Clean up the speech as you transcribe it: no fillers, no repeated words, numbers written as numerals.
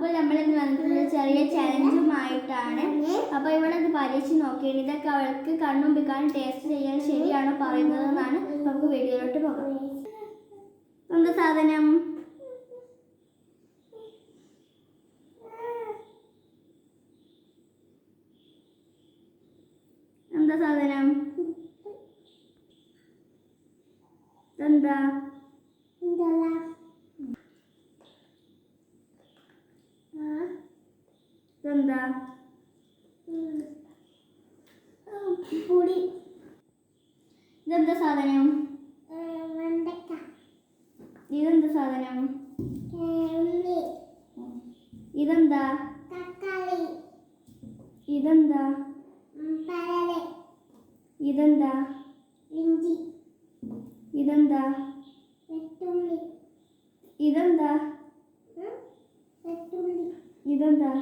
അപ്പോൾ നമ്മൾ ഇന്ന് വന്നിട്ടുള്ള ചെറിയ ചലഞ്ചുമായിട്ടാണ്. അപ്പോൾ ഇവിടെ ഇത് പരീക്ഷിച്ച് നോക്കിയാണ് ഇതൊക്കെ അവൾക്ക് കണ്ണുമ്പിക്കാൻ ടേസ്റ്റ് ചെയ്യാൻ ശരിയാണോ പറയുന്നതെന്നാണ്. നമുക്ക് വീഡിയോയിലോട്ട് പോകാം. എന്താ സാധനം? എന്താ സാധനം? എന്താ ഇതെന്താ? പൊടി. ഇതെന്താ സാധനം? ഇതെന്താ സാധനം? ഇതെന്താ? ഇതെന്താ? ഇതെന്താ? ഇതെന്താ? ഇതെന്താ? ഇതെന്താ?